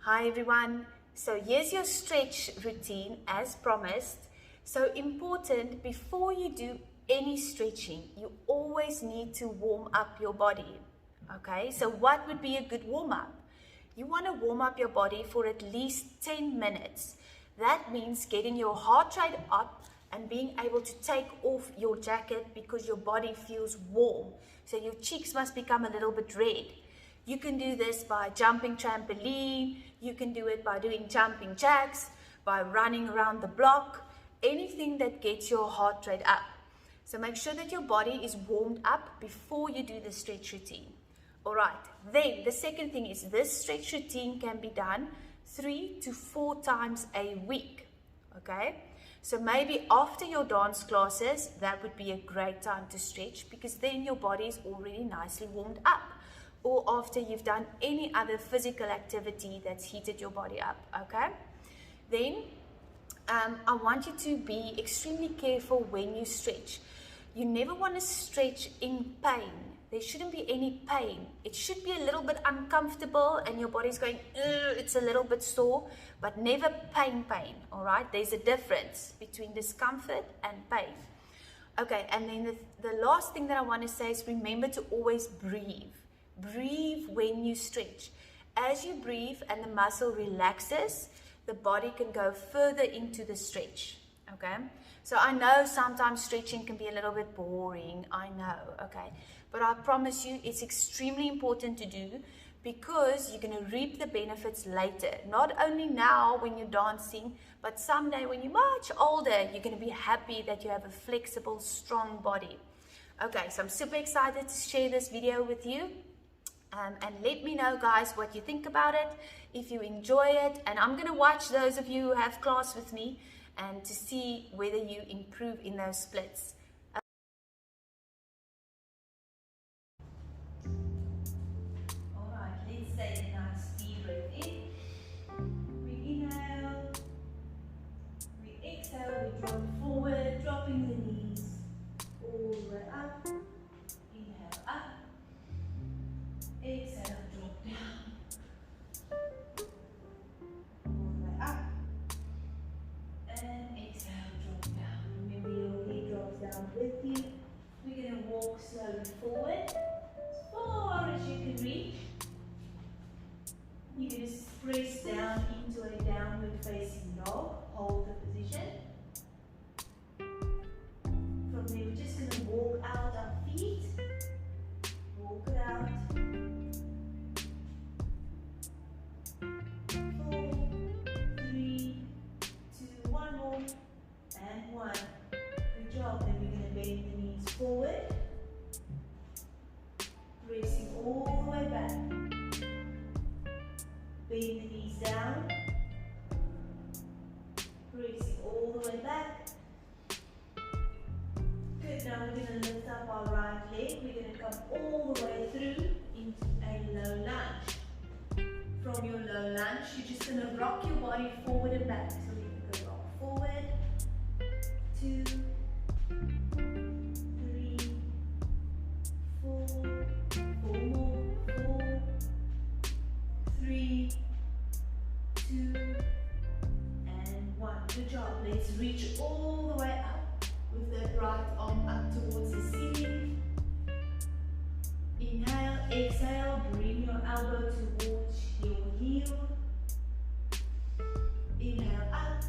Hi everyone, so here's your stretch routine as promised. So important, before you do any stretching, you always need to warm up your body. Okay, so what would be a good warm up? You want to warm up your body for at least 10 minutes. That means getting your heart rate up and being able to take off your jacket because your body feels warm. So your cheeks must become a little bit red. You can do this by jumping trampoline, you can do it by doing jumping jacks, by running around the block, anything that gets your heart rate up. So make sure that your body is warmed up before you do the stretch routine. Alright, then the second thing is this stretch routine can be done 3 to 4 times a week. Okay, so maybe after your dance classes, that would be a great time to stretch because then your body is already nicely warmed up. Or after you've done any other physical activity that's heated your body up, okay? Then I want you to be extremely careful when you stretch. You never want to stretch in pain. There shouldn't be any pain. It should be a little bit uncomfortable and your body's going, it's a little bit sore, but never pain, all right? There's a difference between discomfort and pain. Okay, and then the last thing that I want to say is remember to always breathe. Breathe when you stretch. As you breathe and the muscle relaxes, the body can go further into the stretch. Okay, so I know sometimes stretching can be a little bit boring, I know, okay, but I promise you it's extremely important to do because you're going to reap the benefits later. Not only now when you're dancing, but someday when you're much older, you're going to be happy that you have a flexible, strong body. Okay, so I'm super excited to share this video with you. And let me know, guys, what you think about it, if you enjoy it. And I'm going to watch those of you who have class with me and to see whether you improve in those splits. All right, let's take a nice deep breath in. We inhale. We exhale. We drop forward, dropping the knees all the way up. Inhale up. Exhale, drop down, all the way up, and exhale, drop down. Remember your head drops down with you. We're going to walk slowly forward, as far as you can reach. You're going to press down into a downward facing dog, hold the position. From there, we're just going to walk out our feet, walk it out. 1. Good job. Then we're going to bend the knees forward, pressing all the way back. Bend the knees down, pressing all the way back. Good. Now we're going to lift up our right leg. We're going to come all the way through into a low lunge. From your low lunge, you're just going to rock your body forward and back. So we're going to go rock forward. 2, 3, 4, 4 more, 4, 3, 2, and 1. Good job. Let's reach all the way up with the right arm up towards the ceiling. Inhale, exhale, bring your elbow towards your heel. Inhale up.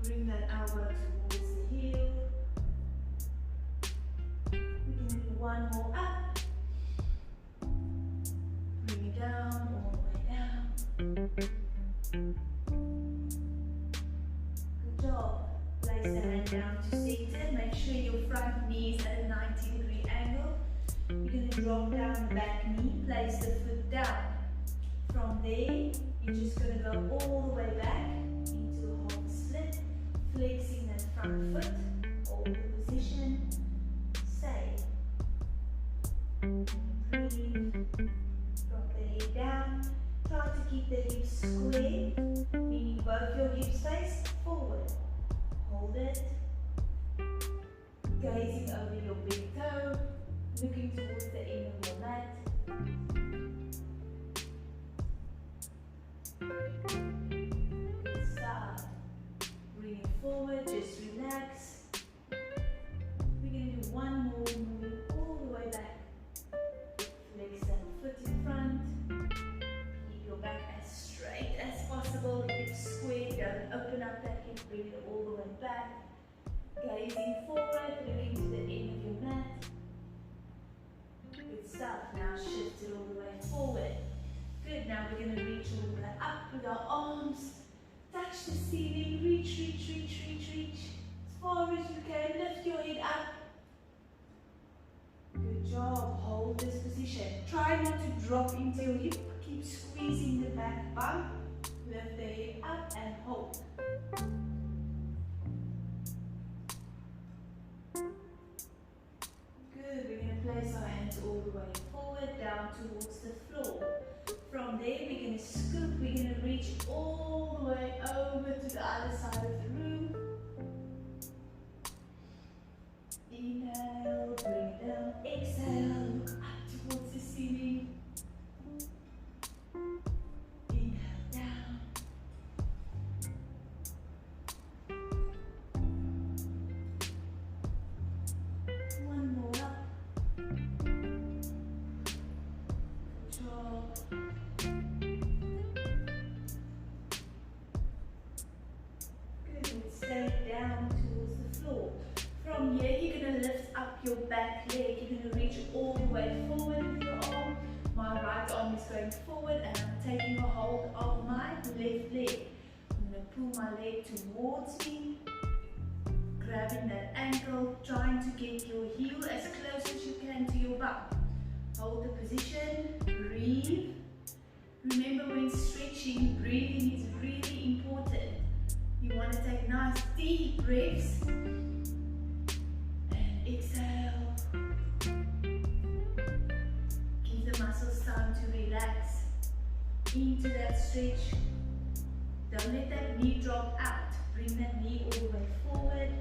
Bring that elbow towards the heel. We can do one more up. Bring it down, all the way down. Good job. Place the hand down to center. Make sure your front knee is at a 90-degree angle. You're going to drop down the back knee. Place the foot down. From there, you're just going to go all the way back into a half split. Flexing that front foot, hold the position, stay. Breathe, drop the head down. Try to keep the hips square, meaning both your hips face forward. Hold it. Gazing over your big toe, looking towards the end of your mat. Gazing forward, looking to the end of your mat. Good stuff. Now shift it all the way forward. Good. Now we're going to reach all the way up with our arms. Touch the ceiling. Reach, reach, reach, reach, reach. As far as you can. Lift your head up. Good job. Hold this position. Try not to drop into your hip. Keep squeezing the back bump. Lift the head up and hold. Good. We're going to place our hands all the way forward, down towards the floor. From there, we're going to scoop. We're going to reach all the way over to the other side of the room. Inhale, bring it down. Exhale, look up towards the ceiling. Inhale, down. One more up. Good job. Good, stay down towards the floor. From here, you're going to lift up your back leg. You're going to reach all the way forward with your arm. My right arm is going forward and I'm taking a hold of my left leg. I'm going to pull my leg towards me, grabbing that ankle, trying to get your heel as close as you can to your bum. Hold the position, breathe. Remember, when stretching, breathing is really important. You want to take nice deep breaths. Exhale. Give the muscles time to relax into that stretch. Don't let that knee drop out. Bring that knee all the way forward.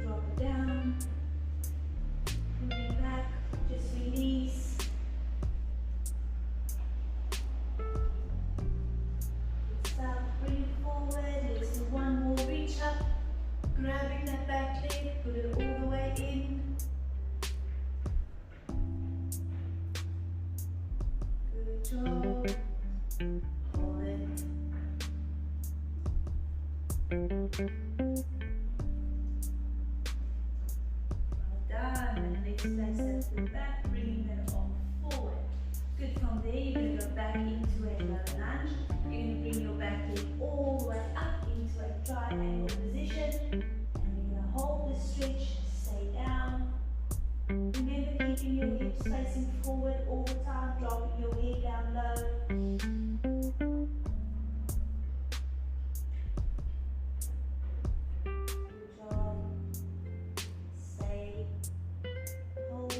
Drop it down. Bring it back. Just release. Good stuff. Bring it forward. Let's do one more. Reach up. Grabbing that back leg, put it all the way in. Good job. Hold it. Well done. And next place, that's the back, bringing that arm forward. Good. From there, you're going to go back into a low lunge. You're going to bring your back leg all the way up into a triangle position. Hold the stretch, stay down. Remember, keeping your hips facing forward all the time, dropping your head down low. Good job. Stay. Hold it.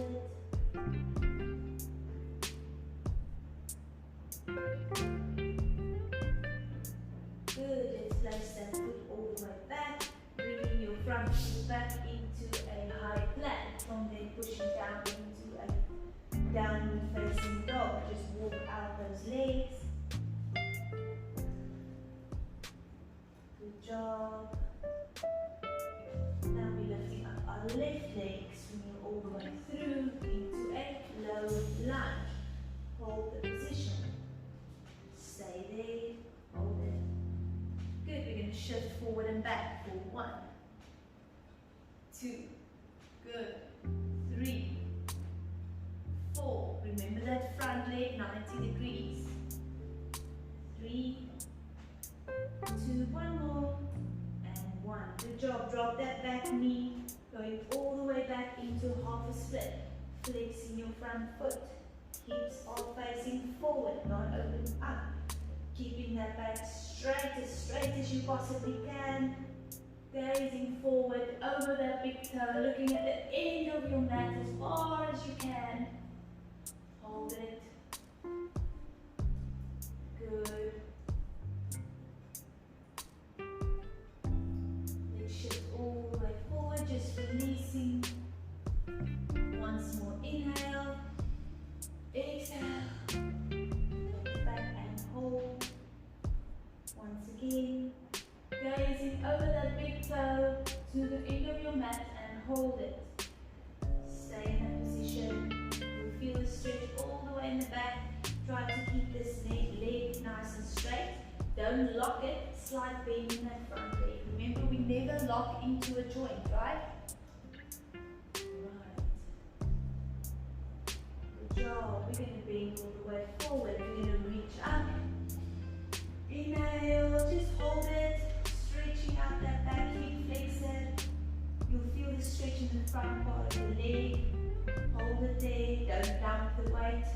Good. Let's place that foot all the way back. Bringing your front foot back into a high plank. From there, pushing down into a downward facing dog. Just walk out those legs. Good job. Now we're lifting up our left leg, swinging all the way through into a low lunge. Hold the position. Stay there. Hold it. Good, we're going to shift forward and back for 1, 2, good, 3, 4, remember that front leg, 90 degrees, 3, 2, one more, and 1, good job, drop that back knee, going all the way back into half a split, flexing your front foot, hips are facing forward, not open up. Keeping that back straight as you possibly can. Gazing forward over that big toe, looking at the end of your mat as far as you can. Hold it. Good. Let's shift all the way forward, just releasing. Once more, inhale. Exhale. Back and hold. Once again, gazing over that big toe to the end of your mat and hold it. Stay in that position. You'll feel the stretch all the way in the back. Try to keep this leg nice and straight. Don't lock it. Slight bend in that front leg. Remember, we never lock into a joint, right? Good job. We're going to bend all the way forward. We're going to reach up. Inhale, just hold it, stretching out that back hip flexor. You'll feel the stretch in the front part of the leg. Hold it there, don't dump the weight.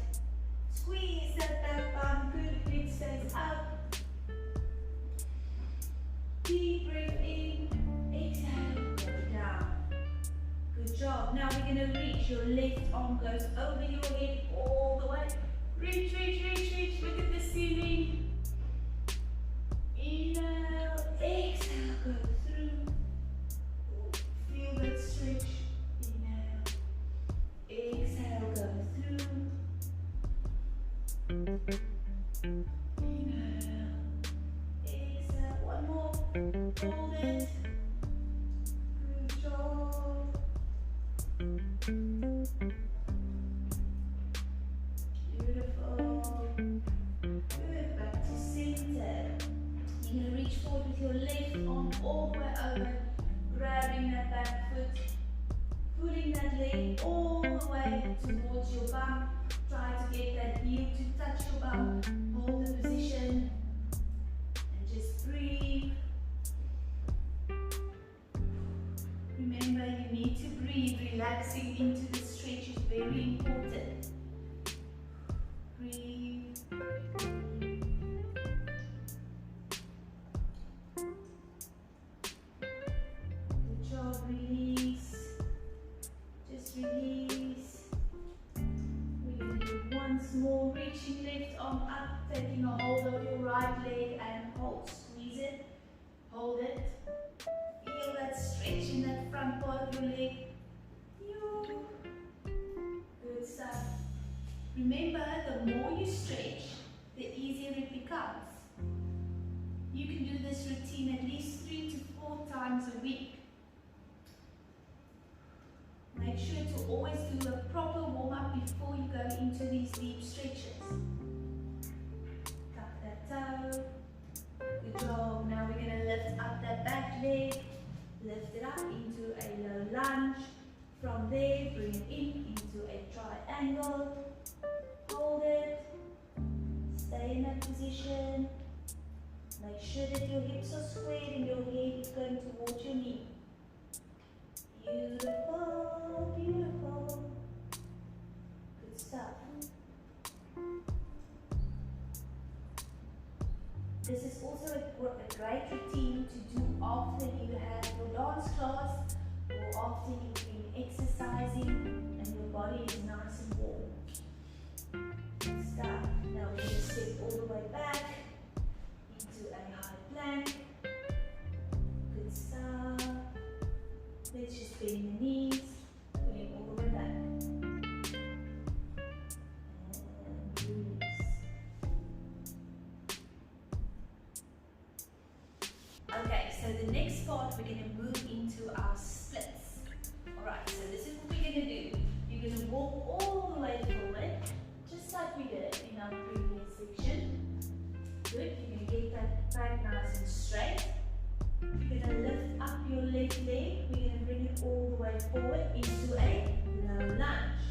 Squeeze that back bum, good, leg stays up. Deep breath in, exhale, go down. Good job. Now we're going to reach. Your left arm goes over your head all the way. Reach, reach, reach, reach. Look at the ceiling. Inhale, exhale, go through. Feel that stretch. Inhale, exhale, go through. Inhale, exhale, one more. Hold it. Good job. Beautiful. Good. Back to center. You're going to reach forward with your left arm all the way over, grabbing that back foot, pulling that leg all the way towards your bum. Try to get that heel to touch your bum. Hold the position and just breathe. Remember, you need to breathe. Relaxing into the stretch is very important. Breathe. Release, just release. We're going to do once more, reaching left arm up, taking a hold of your right leg and hold, squeeze it, hold it. Feel that stretch in that front part of your leg. Good stuff. Remember, the more you stretch, the easier it becomes. You can do this routine at least 3 to 4 times a week. Make sure to always do a proper warm-up before you go into these deep stretches. Tuck that toe. Good job. Now we're going to lift up that back leg. Lift it up into a low lunge. From there, bring it in into a triangle. Hold it. Stay in that position. Make sure that your hips are squared and your head is going towards your knee. Beautiful, beautiful. Good stuff. This is also a great routine to do after you have your dance class or after you've been exercising and your body is nice and warm. Good stuff. Now we're going to step all the way back into a high plank. Good stuff. Let's just bend the knees, pulling all the way back. And release. Okay, so the next part we're going to move into our splits. Alright, so this is what we're going to do. You're going to walk all the way forward, just like we did in our previous section. Good, you're going to get that back nice and straight. You're going to lift up your left leg. We're going to bring it all the way forward into a low lunge.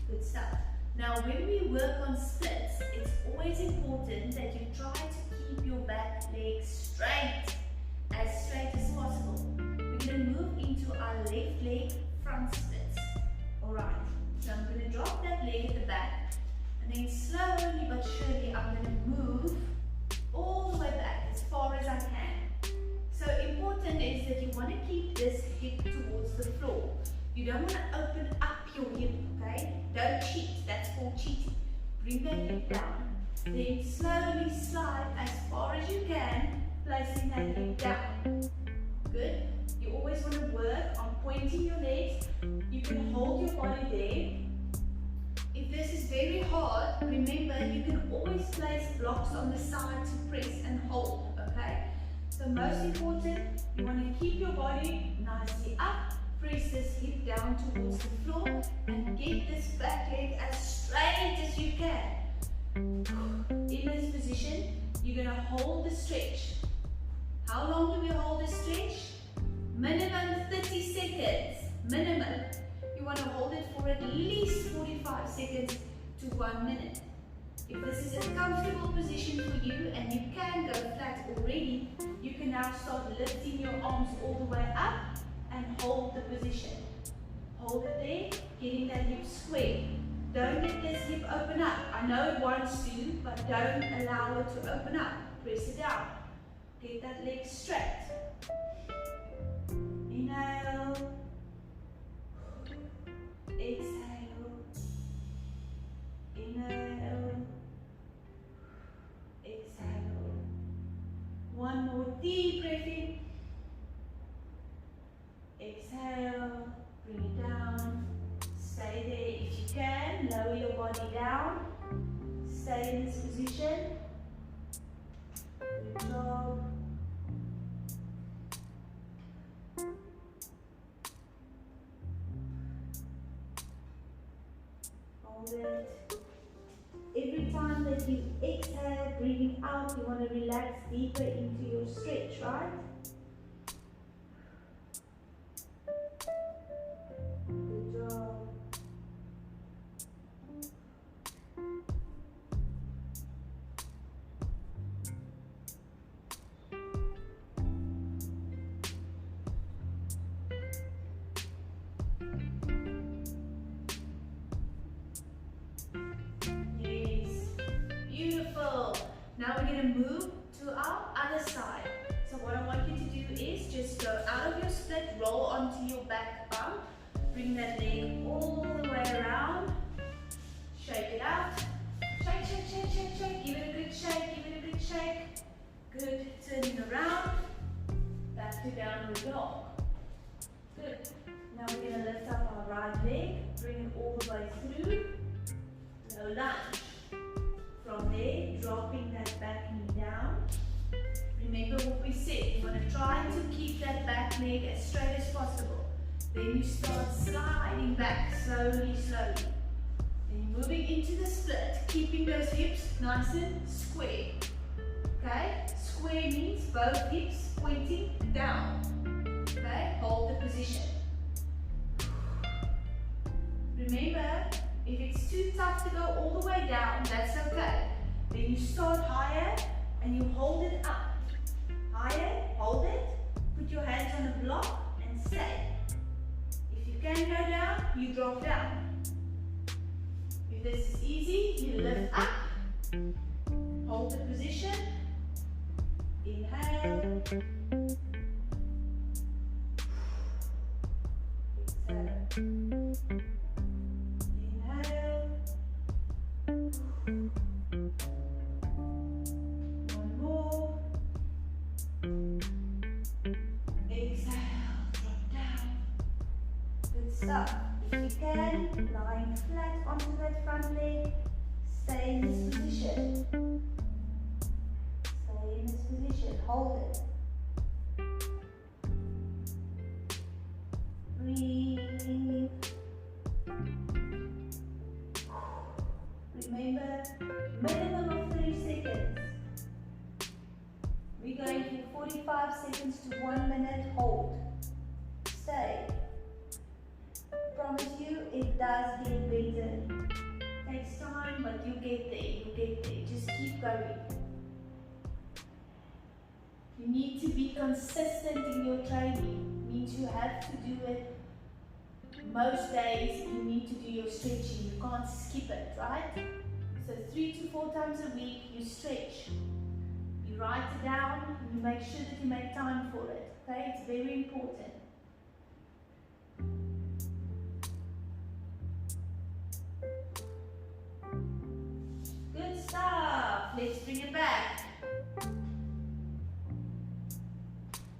Good stuff. Now when we work on splits, it's always important that you try to keep your back leg straight as possible. We're going to move into our left leg front splits. Alright, so I'm going to drop that leg at the back and then slowly but surely I'm going to move all the way back as far as I can. So important is that you want to keep this hip towards the floor. You don't want to open up your hip, okay? Don't cheat, that's called cheating. Bring that hip down. Then slowly slide as far as you can, placing that hip down. Good. You always want to work on pointing your legs. You can hold your body there. If this is very hard, remember you can always place blocks on the side to press and hold, okay? So most important, you want to keep your body nicely up, press this hip down towards the floor and get this back leg as straight as you can. In this position, you're going to hold the stretch. How long do we hold the stretch? Minimum 30 seconds. Minimum. You want to hold it for at least 45 seconds to 1 minute. If this is a comfortable position for you and you can go flat already, you can now start lifting your arms all the way up and hold the position. Hold it there, getting that hip square. Don't let this hip open up. I know it wants to, but don't allow it to open up. Press it down. Get that leg straight. Inhale. Exhale. Inhale. Exhale. One more deep breath in. Exhale. Bring it down. Stay there if you can. Lower your body down. Stay in this position. Good job. Hold it. Every time that you exhale, breathing out, you want to relax deeper into your stretch, right? Good job. Now we're going to move to our other side. So what I want you to do is just go out of your split, roll onto your back bump, bring that leg all the way around, shake it out, shake, shake, shake, shake, shake, give it a good shake, give it a good shake, good, turning around, back to downward dog, good. Now we're going to lift up our right leg, bring it all the way through, low lunge. From there, dropping that back knee down. Remember what we said, you want to try to keep that back leg as straight as possible. Then you start sliding back, slowly, slowly. Then you're moving into the split, keeping those hips nice and square. Okay? Square means both hips pointing down. Okay? Hold the position. Remember, if it's too tough to go all the way down, that's okay. Then you start higher and you hold it up. Higher, hold it, put your hands on the block and stay. If you can go down, you drop down. If this is easy, you lift up. Hold the position. Inhale. Exhale. One more. Exhale, drop down. Good stuff. If you can, lying flat onto that front leg, stay in this position. Stay in this position. Hold it. Breathe. Remember, minimum of 30 seconds. We're going for 45 seconds to 1 minute. Hold. Stay. Promise you, it does get better. Takes time, but you get there. You get there. Just keep going. You need to be consistent in your training. Means you have to do it. Most days you need to do your stretching. You can't skip it, right? So 3 to 4 times a week you stretch. You write it down and you make sure that you make time for it. Okay? It's very important. Good stuff. Let's bring it back.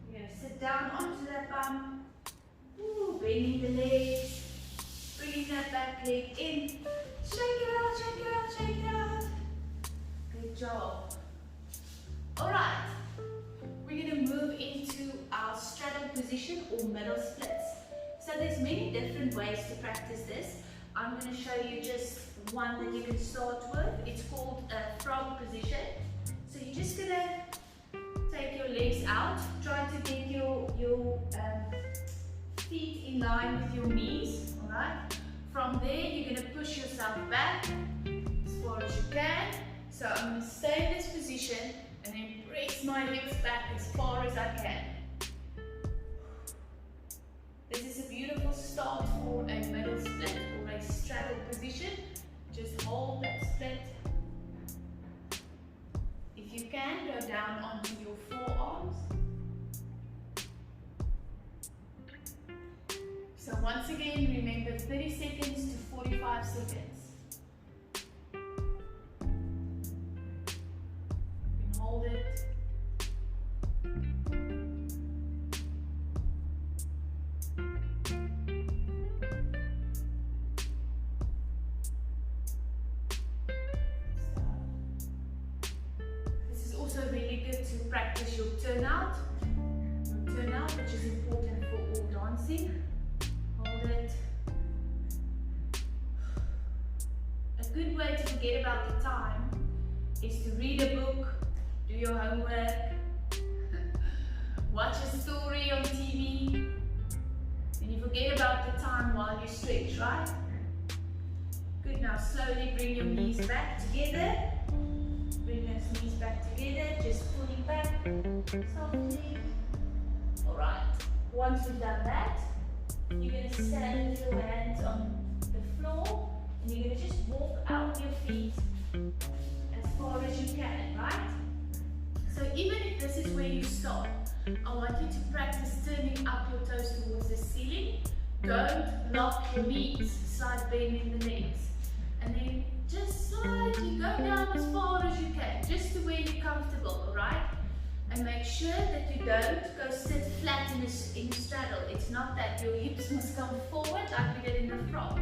We're going to sit down onto that bump. Ooh, bending the legs, bringing that back leg in. Shake it out, shake it out, shake it out. Good job. Alright, we're going to move into our straddle position or middle splits. So there's many different ways to practice this. I'm going to show you just one that you can start with. It's called a frog position. So you're just going to take your legs out. Try to get your feet in line with your knees, alright? From there, you're going to push yourself back as far as you can. So I'm going to stay in this position and then press my hips back as far as I can. This is a beautiful start for a middle split or a straddle position. Just hold that split. If you can, go down onto your forearms. So once again, remember 30 seconds to 45 seconds. You can hold it. This is also really good to practice your turnout. Your turnout, which is important for all dancing. Hold it. A good way to forget about the time is to read a book, do your homework, watch a story on TV, and you forget about the time while you stretch, right? Good, now slowly bring your knees back together. Bring those knees back together, just pulling back softly. Alright, once we've done that, you're going to stand with your hands on the floor and you're going to just walk out your feet as far as you can, right? So even if this is where you start, I want you to practice turning up your toes towards the ceiling. Don't lock your knees, side bending the legs. And then just slightly go down as far as you can, just to where you're comfortable, alright? And make sure that you don't go sit flat in a straddle. It's not that. Your hips must come forward like we did in the front.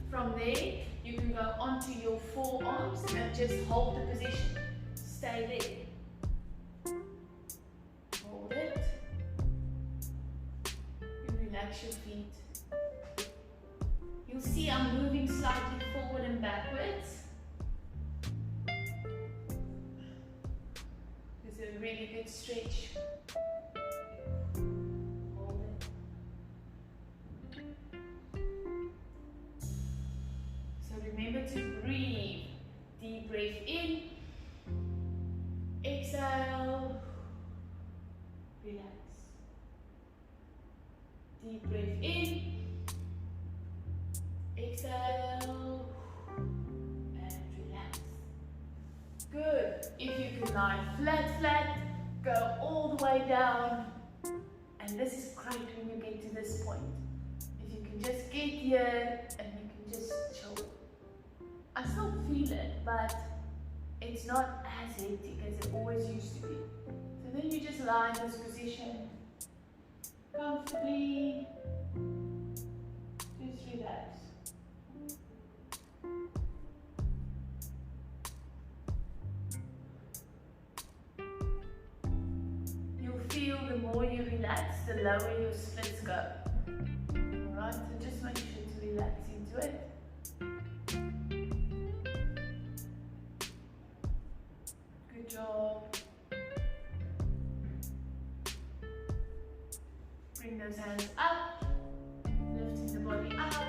From there, you can go onto your forearms and just hold the position. Stay there. Hold it. You relax your feet. You'll see I'm moving slightly forward and backwards. This is a really good stretch. Hold it. So remember to breathe. Deep breath in. Exhale. Relax. Deep breath in. Exhale and relax. Good. If you can lie flat, go all the way down. And this is great when you get to this point. If you can just get here and you can just chill. I still feel it, but it's not as hectic as it always used to be. So then you just lie in this position comfortably. Just relax. Feel the more you relax, the lower your splits go. Alright, so just make sure to relax into it. Good job. Bring those hands up, lifting the body up.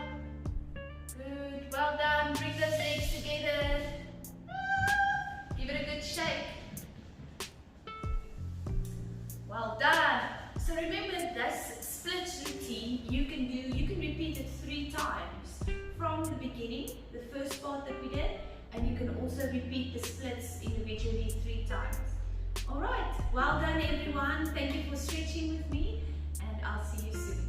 Good, well done. Bring those legs together. Give it a good shake. Well done. So remember this split routine you can repeat it 3 times from the beginning, the first part that we did, and you can also repeat the splits individually 3 times. Alright, well done everyone. Thank you for stretching with me and I'll see you soon.